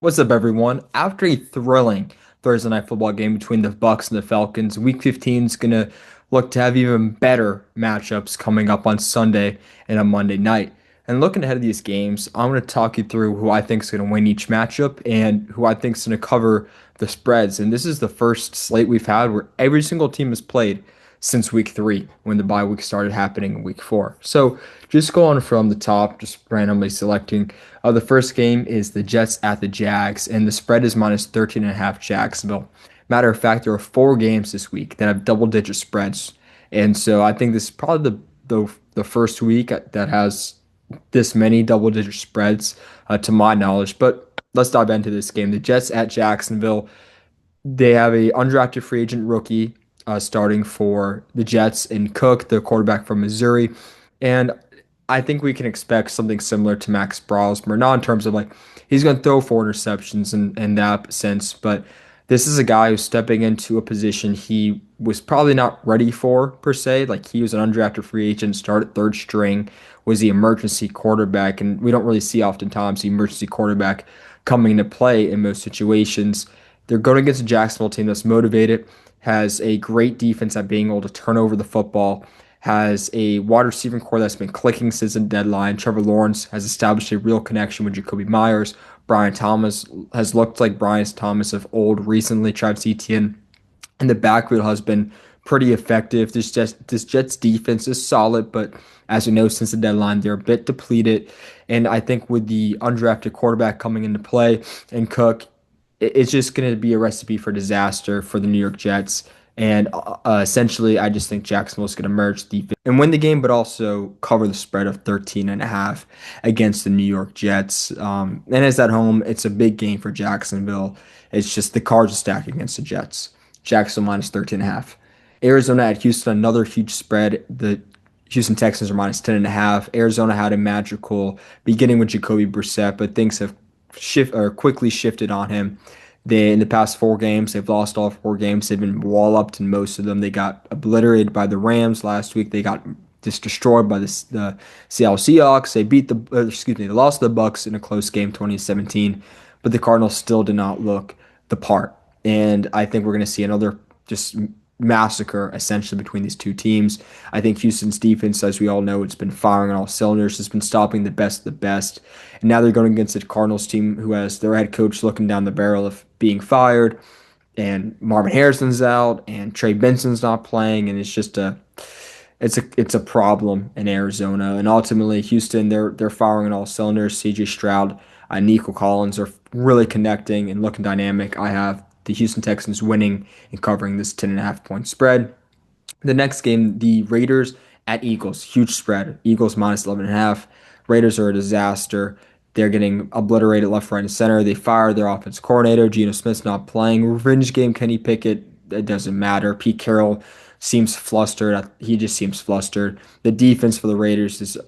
What's up, everyone? After a thrilling Thursday night football game between the Bucks and the Falcons, Week 15 is gonna look to have even better matchups coming up on Sunday and on Monday night. And looking ahead of these games, I'm gonna talk you through who I think is gonna win each matchup and who I think is gonna cover the spreads. And this is the first slate we've had where every single team has played since week three when the bye week started happening in week four. So just going from the top, just randomly selecting. The first game is the Jets at the Jags, and the spread is minus 13.5 Jacksonville. Matter of fact, there are four games this week that have double-digit spreads, and so I think this is probably the first week that has this many double-digit spreads, to my knowledge. But let's dive into this game. The Jets at Jacksonville. They have a undrafted free agent rookie starting for the Jets in Cook, the quarterback from Missouri. And I think we can expect something similar to Max Brosmer, not in terms of like he's going to throw four interceptions in that sense, but this is a guy who's stepping into a position he was probably not ready for per se. Like he was an undrafted free agent, started third string, was the emergency quarterback, and we don't really see oftentimes the emergency quarterback coming into play in most situations. They're going against a Jacksonville team that's motivated, has a great defense at being able to turn over the football, has a wide receiving core that's been clicking since the deadline. Trevor Lawrence has established a real connection with Jacoby Myers. Brian Thomas has looked like Brian Thomas of old recently. Travis Etienne in the backfield has been pretty effective. This Jets defense is solid, but as we know, since the deadline, they're a bit depleted. And I think with the undrafted quarterback coming into play and Cook, it's just going to be a recipe for disaster for the New York Jets. And essentially, I just think Jacksonville is going to merge defense and win the game, but also cover the spread of 13.5 against the New York Jets. And as at home, it's a big game for Jacksonville. It's just the cards are stacked against the Jets. Jacksonville minus 13.5. Arizona at Houston, another huge spread. The Houston Texans are minus 10.5. Arizona had a magical beginning with Jacoby Brissett, but things have quickly shifted on him. They in the past four games, they've lost all four games. They've been walloped in most of them. They got obliterated by the Rams last week. They got just destroyed by the Seattle Seahawks. They beat they lost to the Bucks in a close game, 2017. But the Cardinals still did not look the part. And I think we're going to see another just massacre essentially between these two teams. I think Houston's defense, as we all know, it's been firing on all cylinders, has been stopping the best of the best. And now they're going against a Cardinals team who has their head coach looking down the barrel of being fired, and Marvin Harrison's out, and Trey Benson's not playing, and it's a problem in Arizona. And ultimately, Houston, they're firing on all cylinders. C.J. Stroud and Nico Collins are really connecting and looking dynamic. I have the Houston Texans winning and covering this 10.5 point spread. The next game, the Raiders at Eagles, huge spread. Eagles minus 11.5. Raiders are a disaster. They're getting obliterated left, right, and center. They fired their offense coordinator. Geno Smith's not playing. Revenge game, Kenny Pickett, it doesn't matter. Pete Carroll seems flustered. He just seems flustered. The defense for the Raiders is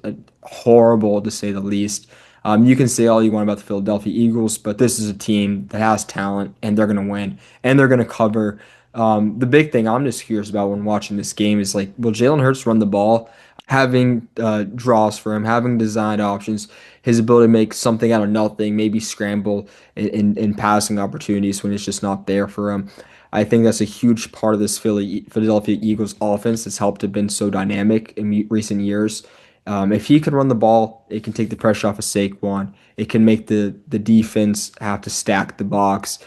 horrible, to say the least. You can say all you want about the Philadelphia Eagles, but this is a team that has talent, and they're going to win, and they're going to cover. The big thing I'm just curious about when watching this game is like, will Jalen Hurts run the ball? Having draws for him, having designed options, his ability to make something out of nothing, maybe scramble in passing opportunities when it's just not there for him. I think that's a huge part of this Philadelphia Eagles offense that's helped have been so dynamic in recent years. If he can run the ball, it can take the pressure off of Saquon. It can make the defense have to stack the box,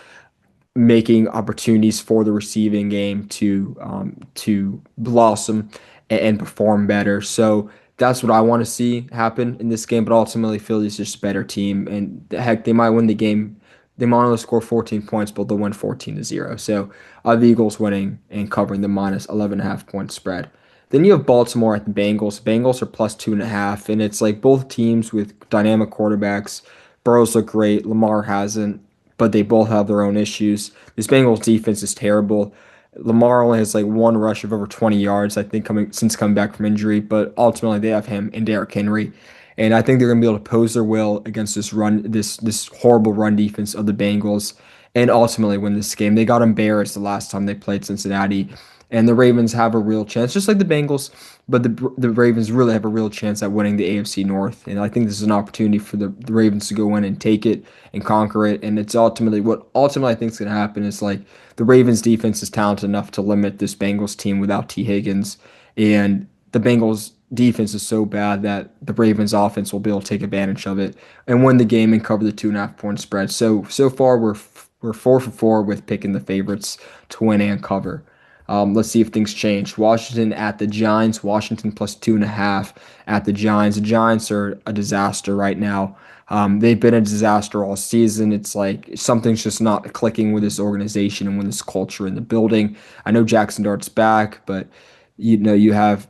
making opportunities for the receiving game to blossom and perform better. So that's what I want to see happen in this game. But ultimately, Philly's just a better team, and heck, they might win the game. They might only score 14 points, but they'll win 14-0. So I have the Eagles winning and covering the minus 11.5 point spread. Then you have Baltimore at the Bengals. Bengals are plus 2.5, and it's like both teams with dynamic quarterbacks. Burrows look great. Lamar hasn't, but they both have their own issues. This Bengals defense is terrible. Lamar only has like one rush of over 20 yards, I think, coming back from injury, but ultimately they have him and Derrick Henry. And I think they're going to be able to pose their will against this horrible run defense of the Bengals. and ultimately win this game. They got embarrassed the last time they played Cincinnati, and the Ravens have a real chance, just like the Bengals. But the Ravens really have a real chance at winning the AFC North, and I think this is an opportunity for the Ravens to go in and take it and conquer it. And it's ultimately what ultimately I think is going to happen is like the Ravens defense is talented enough to limit this Bengals team without T Higgins, and the Bengals defense is so bad that the Ravens offense will be able to take advantage of it and win the game and cover the 2.5 point spread. So far we're 4 for 4 with picking the favorites to win and cover. Let's see if things change. Washington at the Giants. Washington plus 2.5 at the Giants. The Giants are a disaster right now. They've been a disaster all season. It's like something's just not clicking with this organization and with this culture in the building. I know Jackson Dart's back, but you have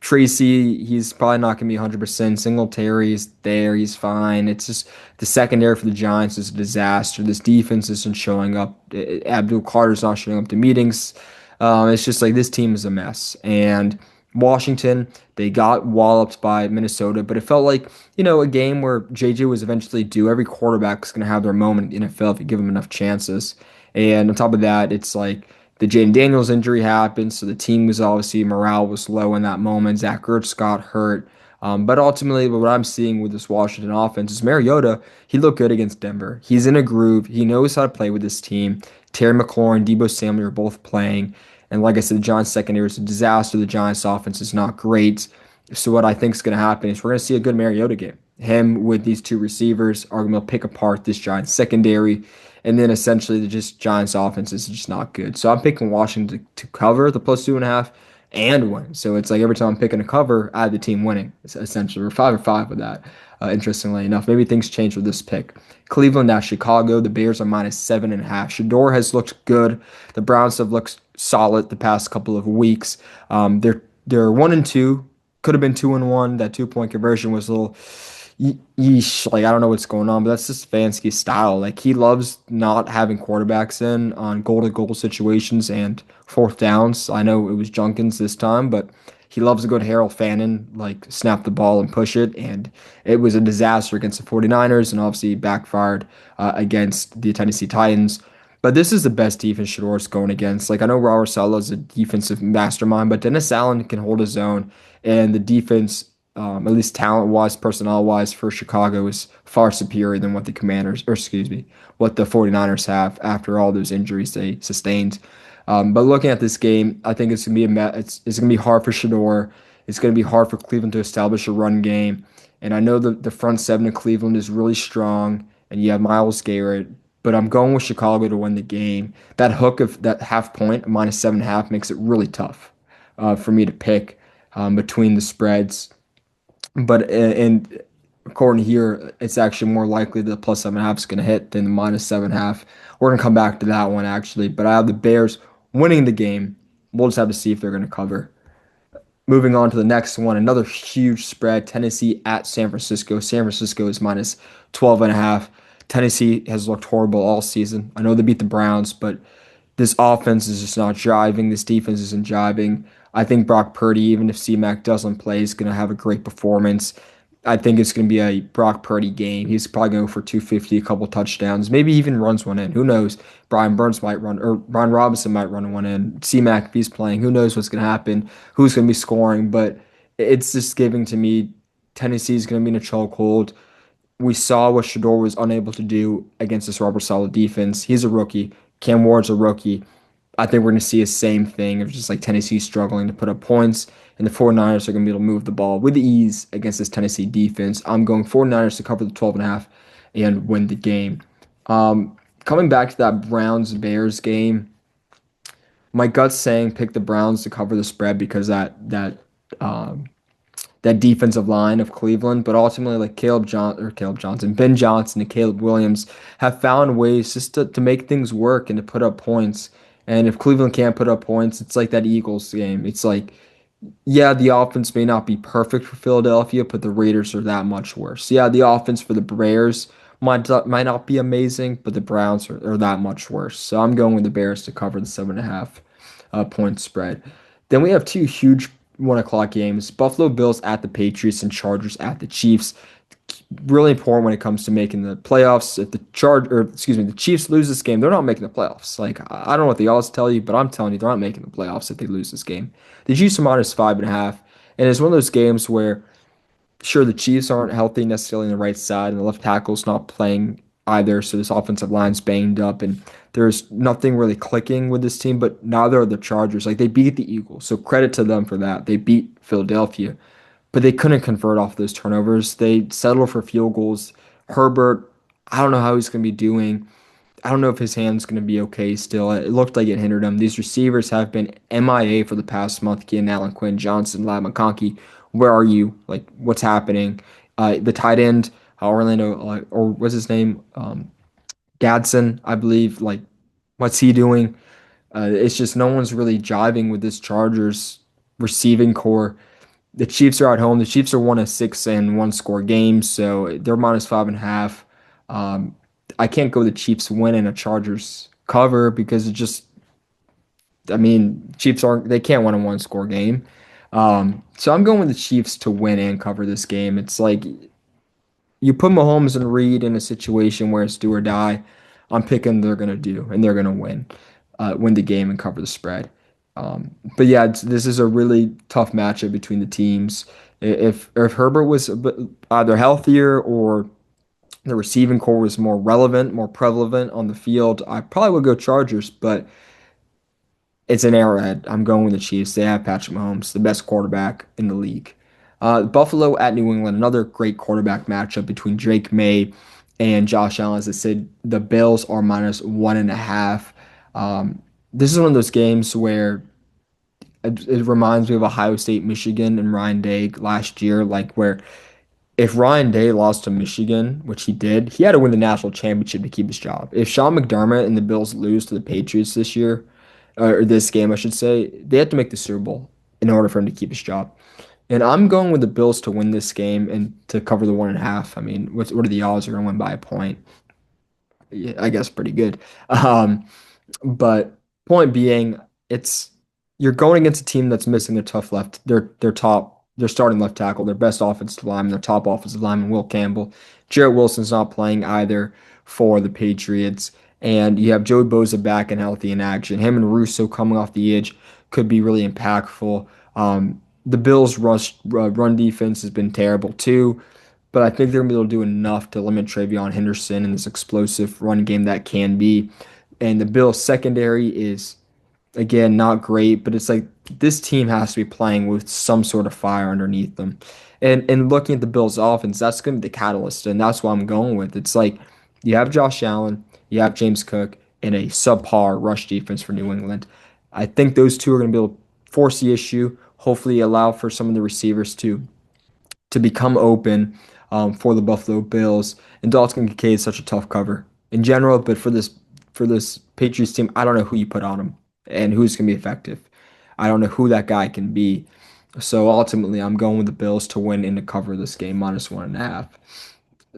Tracy, he's probably not going to be 100%. Singletary's there, he's fine. It's just the secondary for the Giants is a disaster. This defense isn't showing up. Abdul Carter's not showing up to meetings. It's just like this team is a mess. And Washington, they got walloped by Minnesota, but it felt like, a game where JJ was eventually due. Every quarterback's going to have their moment in the NFL if you give them enough chances. And on top of that, it's like, the Jaden Daniels injury happened, so the team was obviously morale was low in that moment. Zach Ertz got hurt. But ultimately, what I'm seeing with this Washington offense is Mariota. He looked good against Denver. He's in a groove. He knows how to play with this team. Terry McLaurin, Debo Samuel are both playing. And like I said, the Giants secondary is a disaster. The Giants offense is not great. So what I think is going to happen is we're going to see a good Mariota game. Him with these two receivers are going to pick apart this Giants secondary. And then essentially the just Giants offense is just not good. So I'm picking Washington to cover the plus 2.5 and win. So it's like every time I'm picking a cover, I have the team winning. It's essentially we're 5 or 5 with that. Interestingly enough, maybe things change with this pick. Cleveland at Chicago. The Bears are minus 7.5. Shador has looked good. The Browns have looked solid the past couple of weeks. They're 1-2. Could have been 2-1. That 2 point conversion was a little yeesh, like I don't know what's going on, but that's just Stefanski's style. Like he loves not having quarterbacks in on goal to goal situations and fourth downs. I know it was Junkins this time, but he loves a good Harold Fannin, like snap the ball and push it. And it was a disaster against the 49ers and obviously backfired against the Tennessee Titans. But this is the best defense Shador's going against. Like I know Robert Saleh is a defensive mastermind, but Dennis Allen can hold his own, and the defense at least talent-wise, personnel-wise, for Chicago is far superior than what the Commanders, or excuse me, what the 49ers have after all those injuries they sustained. But looking at this game, I think it's gonna be it's gonna be hard for Shador. It's gonna be hard for Cleveland to establish a run game. And I know the front seven of Cleveland is really strong, and you have Myles Garrett. But I'm going with Chicago to win the game. That hook of that half point, minus 7.5, makes it really tough for me to pick between the spreads. But and according here, it's actually more likely the plus 7.5 is going to hit than the minus 7.5. We're going to come back to that one actually, but I have the Bears winning the game. We'll just have to see if they're going to cover. Moving on to the next one, another huge spread. Tennessee at San Francisco. San Francisco is minus 12.5. Tennessee has looked horrible all season. I know they beat the Browns, but this offense is just not jiving. This defense isn't jiving. I think Brock Purdy, even if C-Mac doesn't play, is going to have a great performance. I think it's going to be a Brock Purdy game. He's probably going for 250, a couple touchdowns, maybe even runs one in. Who knows? Brian Burns might run, or Brian Robinson might run one in. C-Mac, if he's playing, who knows what's going to happen? Who's going to be scoring? But it's just giving to me Tennessee's going to be in a chokehold. We saw what Shador was unable to do against this Robert Saleh defense. He's a rookie. Cam Ward's a rookie. I think we're going to see the same thing of just like Tennessee struggling to put up points, and the 49ers are going to be able to move the ball with ease against this Tennessee defense. I'm going 49ers to cover the 12.5 and win the game. Coming back to that Browns-Bears game, my gut's saying pick the Browns to cover the spread because um, that defensive line of Cleveland, but ultimately like Caleb Johnson, Ben Johnson, and Caleb Williams have found ways just to make things work and to put up points. And if Cleveland can't put up points, it's like that Eagles game. It's like, yeah, the offense may not be perfect for Philadelphia, but the Raiders are that much worse. Yeah, the offense for the Bears might not be amazing, but the Browns are that much worse. So I'm going with the Bears to cover the 7.5 point spread. Then we have two huge 1 o'clock games: Buffalo Bills at the Patriots and Chargers at the Chiefs. really important when it comes to making the playoffs. If the Chiefs lose this game, they're not making the playoffs. Like I don't know what the odds tell you, but I'm telling you, they're not making the playoffs if they lose this game. The Chiefs are -5.5, and it's one of those games where sure the Chiefs aren't healthy necessarily on the right side, and the left tackle's not playing either, so this offensive line's banged up, and there's nothing really clicking with this team. But neither are the Chargers. Like they beat the Eagles, so credit to them for that. They beat Philadelphia, but they couldn't convert off those turnovers. They settled for field goals. Herbert, I don't know how he's going to be doing. I don't know if his hand's going to be okay still. It looked like it hindered him. These receivers have been MIA for the past month. Keenan Allen, Quinn Johnson, Lad McConkey. Where are you? Like, what's happening? The tight end, Orlando, or what's his name? Gadsden, I believe. Like, what's he doing? It's just no one's really jiving with this Chargers receiving core. The Chiefs are at home. The Chiefs are 1-6 in one score games, so they're -5.5. Um, I can't go with the Chiefs win and a Chargers cover because it just, I mean, Chiefs aren't, they can't win a one score game. So I'm going with the Chiefs to win and cover this game. It's like you put Mahomes and Reed in a situation where it's do or die. I'm picking they're gonna do and they're gonna win the game and cover the spread. But yeah, this is a really tough matchup between the teams. If Herbert was either healthier or the receiving core was more relevant, more prevalent on the field, I probably would go Chargers. But it's an Arrowhead. I'm going with the Chiefs. They have Patrick Mahomes, the best quarterback in the league. Buffalo at New England, another great quarterback matchup between Drake May and Josh Allen. As I said, the Bills are -1.5. This is one of those games where it reminds me of Ohio State, Michigan, and Ryan Day last year, like where if Ryan Day lost to Michigan, which he did, he had to win the national championship to keep his job. If Sean McDermott and the Bills lose to the Patriots this year, or this game, I should say, they have to make the Super Bowl in order for him to keep his job. And I'm going with the Bills to win this game and to cover the 1.5. I mean, what are the odds they're going to win by a point? Yeah, I guess pretty good. Um, but point being, it's you're going against a team that's missing their starting left tackle, their best offensive lineman, their top offensive lineman, Will Campbell. Jarrett Wilson's not playing either for the Patriots. And you have Joey Bosa back and healthy in action. Him and Russo coming off the edge could be really impactful. The Bills' run defense has been terrible too, but I think they're going to be able to do enough to limit Travion Henderson and this explosive run game that can be. And the Bills' secondary is again, not great, but it's like this team has to be playing with some sort of fire underneath them. And looking at the Bills' offense, that's going to be the catalyst, and that's what I'm going with. It's like you have Josh Allen, you have James Cook, and a subpar rush defense for New England. I think those two are going to be able to force the issue, hopefully allow for some of the receivers to become open for the Buffalo Bills. And Dalton Kincaid is such a tough cover in general, but for this Patriots team, I don't know who you put on him and who's going to be effective. I don't know who that guy can be. So ultimately, I'm going with the Bills to win and to cover this game -1.5.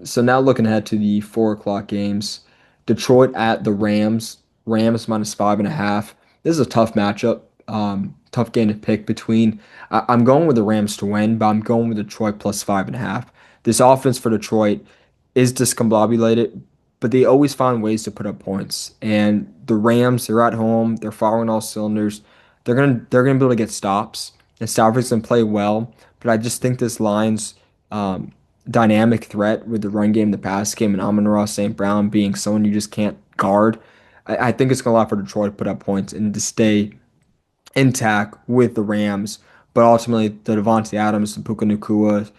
So now looking ahead to the 4 o'clock games, Detroit at the Rams. Rams -5.5. This is a tough matchup. Tough game to pick between. I'm going with the Rams to win, but I'm going with Detroit +5.5. This offense for Detroit is discombobulated, but they always find ways to put up points. And the Rams, they're at home, they're firing all cylinders. They're gonna be able to get stops, and Stafford's gonna play well. But I just think this line's dynamic threat with the run game, the pass game, and Amon-Ra St. Brown being someone you just can't guard. I think it's gonna allow for Detroit to put up points and to stay intact with the Rams. But ultimately, the Devontae Adams and Puka Nacua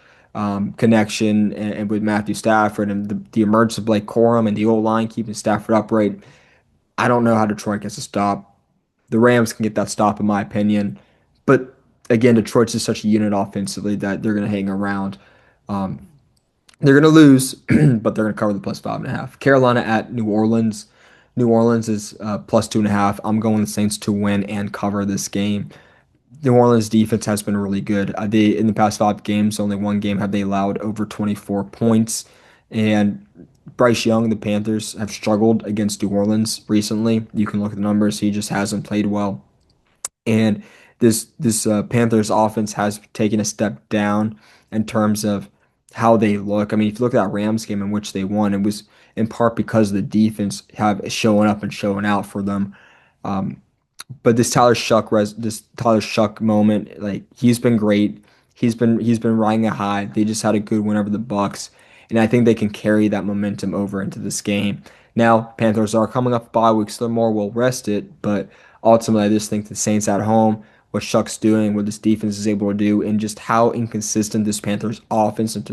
connection and with Matthew Stafford and the emergence of Blake Corum and the old line keeping Stafford upright, I don't know how Detroit gets a stop. The Rams can get that stop, in my opinion. But again, Detroit's just such a unit offensively that they're going to hang around. Um, they're going to lose, but they're going to cover the +5.5. Carolina at New Orleans. New Orleans is +2.5. I'm going the Saints to win and cover this game. New Orleans defense has been really good. They in the past 5 games, only one game have they allowed over 24 points. And Bryce Young, the Panthers, have struggled against New Orleans recently. You can look at the numbers; he just hasn't played well. And this Panthers offense has taken a step down in terms of how they look. I mean, if you look at that Rams game in which they won, it was in part because of the defense have showing up and showing out for them. Um, but this Tyler Shuck moment, like he's been great. He's been riding a high. They just had a good win over the Bucks, and I think they can carry that momentum over into this game. Now, Panthers are coming off bye weeks, so they're more well rested, but ultimately, I just think the Saints at home, what Shuck's doing, what this defense is able to do, and just how inconsistent this Panthers offense in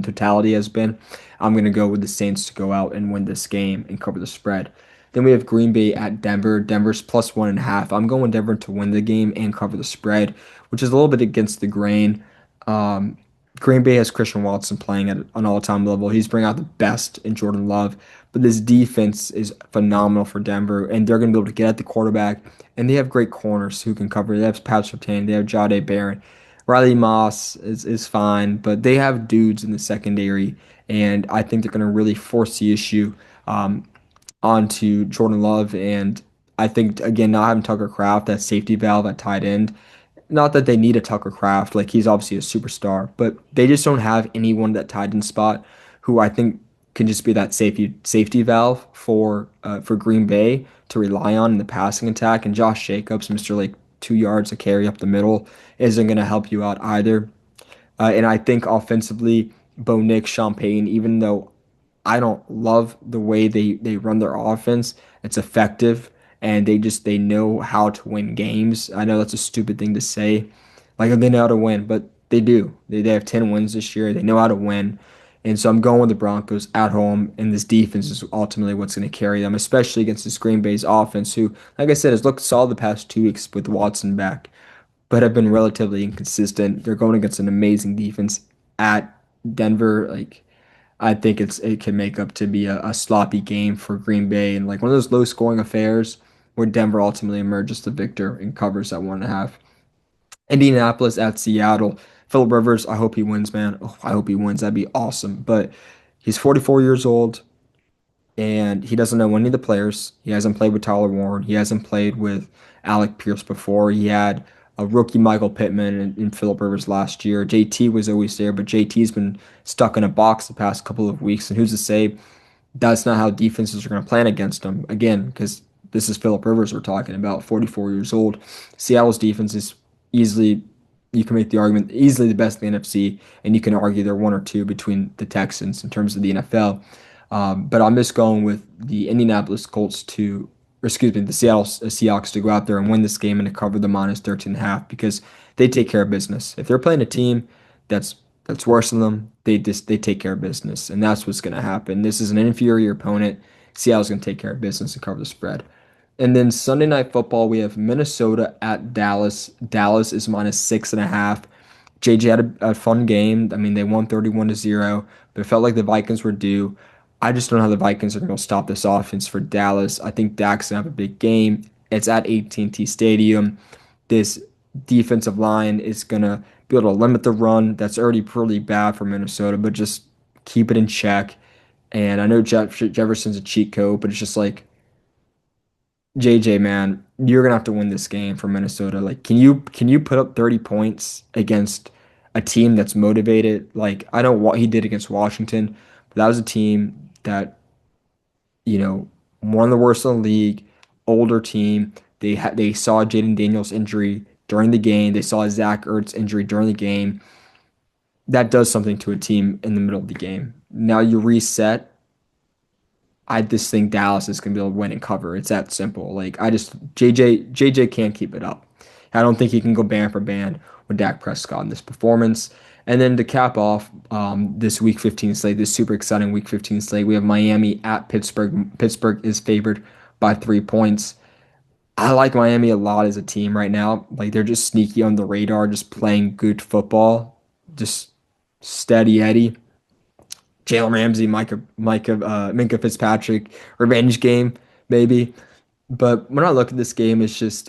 totality has been, I'm going to go with the Saints to go out and win this game and cover the spread. Then we have Green Bay at Denver. Denver's plus 1.5. I'm going Denver to win the game and cover the spread, which is a little bit against the grain. Um, Green Bay has Christian Watson playing at an all-time level. He's bringing out the best in Jordan Love, but this defense is phenomenal for Denver, and they're going to be able to get at the quarterback. And they have great corners who can cover. They have Pat Surtain, they have Jade Barron. Riley Moss is fine, but they have dudes in the secondary, and I think they're going to really force the issue. Onto Jordan Love. And I think, again, not having Tucker Kraft, that safety valve at tight end, not that they need a Tucker Kraft, like he's obviously a superstar, but they just don't have anyone that tight end spot who I think can just be that safety valve for Green Bay to rely on in the passing attack. And Josh Jacobs, Mr. Like 2 yards to carry up the middle, isn't going to help you out either. And I think offensively, Bo Nick, Champagne, even though I don't love the way they run their offense. It's effective and they know how to win games. I know that's a stupid thing to say. Like they know how to win, but they do. They have 10 wins this year. They know how to win. And so I'm going with the Broncos at home, and this defense is ultimately what's going to carry them, especially against this Green Bay's offense, who, like I said, has looked solid the past 2 weeks with Watson back, but have been relatively inconsistent. They're going against an amazing defense at Denver. Like I think it can make up to be a sloppy game for Green Bay and like one of those low scoring affairs where Denver ultimately emerges the victor and covers that 1.5. Indianapolis at Seattle. Philip Rivers, I hope he wins, man. Oh, I hope he wins. That'd be awesome. But he's 44 years old and he doesn't know any of the players. He hasn't played with Tyler Warren. He hasn't played with Alec Pierce before. He had a rookie Michael Pittman and Philip Rivers last year. JT was always there, but JT's been stuck in a box the past couple of weeks. And who's to say that's not how defenses are going to plan against him? Again, because this is Philip Rivers we're talking about, 44 years old. Seattle's defense is easily, you can make the argument, easily the best in the NFC, and you can argue they're one or two between the Texans in terms of the NFL. But I'm just going with the Indianapolis Colts to, or excuse me, the Seattle Seahawks to go out there and win this game and to cover the minus 13.5 because they take care of business. If they're playing a team that's worse than them, they take care of business, and that's what's going to happen. This is an inferior opponent. Seattle's going to take care of business and cover the spread. And then Sunday Night Football, we have Minnesota at Dallas. Dallas is minus 6.5. JJ had a fun game. I mean, they won 31-0, but it felt like the Vikings were due. I just don't know how the Vikings are going to stop this offense for Dallas. I think Dak's going to have a big game. It's at AT&T Stadium. This defensive line is going to be able to limit the run. That's already pretty bad for Minnesota, but just keep it in check. And I know Jefferson's a cheat code, but it's just like JJ, man, you're gonna have to win this game for Minnesota. Like, can you put up 30 points against a team that's motivated? Like, I know what he did against Washington, but that was a team that, one of the worst in the league, older team. They saw Jaden Daniels' injury during the game. They saw Zach Ertz injury during the game. That does something to a team in the middle of the game. Now you reset. I just think Dallas is going to be able to win and cover. It's that simple. Like I just JJ can't keep it up. I don't think he can go band for band with Dak Prescott in this performance. And then to cap off this Week 15 slate, this super exciting Week 15 slate, we have Miami at Pittsburgh. Pittsburgh is favored by 3 points. I like Miami a lot as a team right now. Like they're just sneaky on the radar, just playing good football, just steady Eddie. Jalen Ramsey, Minka Fitzpatrick, revenge game, maybe. But when I look at this game, it's just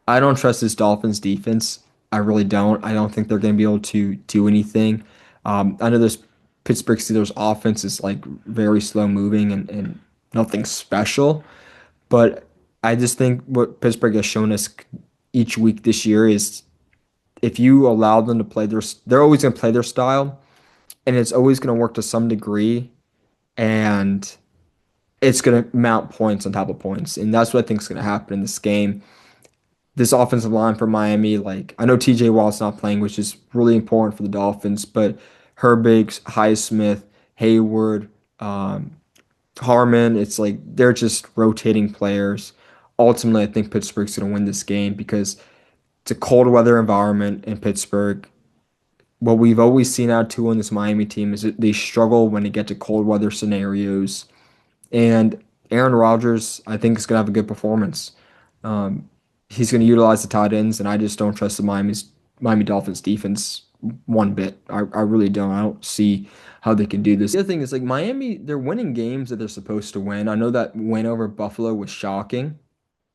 I don't trust this Dolphins defense. I really don't. I don't think they're going to be able to do anything. I know this Pittsburgh Steelers offense is like very slow moving and nothing special, but I just think what Pittsburgh has shown us each week this year is if you allow them to play they're always going to play their style, and it's always going to work to some degree, and it's going to mount points on top of points, and that's what I think is going to happen in this game. This offensive line for Miami, like I know TJ Watt's not playing, which is really important for the Dolphins, but Herbiggs, Highsmith, Hayward, um, Harmon, it's like they're just rotating players. Ultimately, I think Pittsburgh's going to win this game because it's a cold weather environment in Pittsburgh. What we've always seen out too in this Miami team is that they struggle when they get to cold weather scenarios. And Aaron Rodgers, I think, is going to have a good performance. Um, he's going to utilize the tight ends, and I just don't trust the Miami Dolphins defense one bit. I really don't. I don't see how they can do this. The other thing is like Miami, they're winning games that they're supposed to win. I know that win over Buffalo was shocking.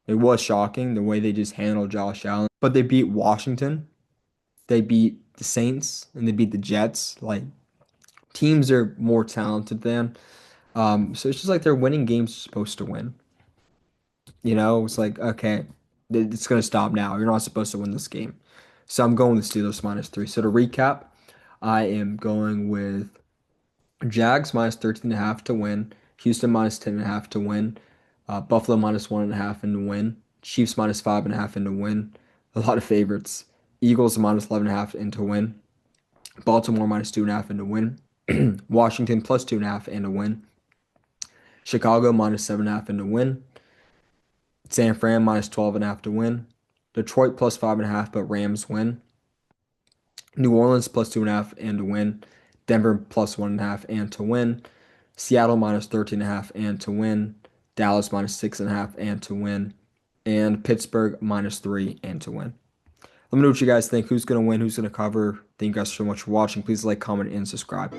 It was shocking the way they just handled Josh Allen, but they beat Washington. They beat the Saints and they beat the Jets. Like teams are more talented than. So it's just like they're winning games they're supposed to win. It's like, okay, it's going to stop now. You're not supposed to win this game. So I'm going with Steelers -3. So to recap, I am going with Jags -13.5 to win, Houston -10.5 to win, Buffalo -1.5 and to win, Chiefs -5.5 and to win. A lot of favorites. Eagles -11.5 and to win, Baltimore -2.5 and to win, Washington +2.5 and to win, Chicago -7.5 and to win, San Fran -12.5 to win. Detroit +5.5, but Rams win. New Orleans +2.5 and to win. Denver +1.5 and to win. Seattle -13.5 and to win. Dallas -6.5 and to win. And Pittsburgh -3 and to win. Let me know what you guys think. Who's going to win? Who's going to cover? Thank you guys so much for watching. Please like, comment, and subscribe.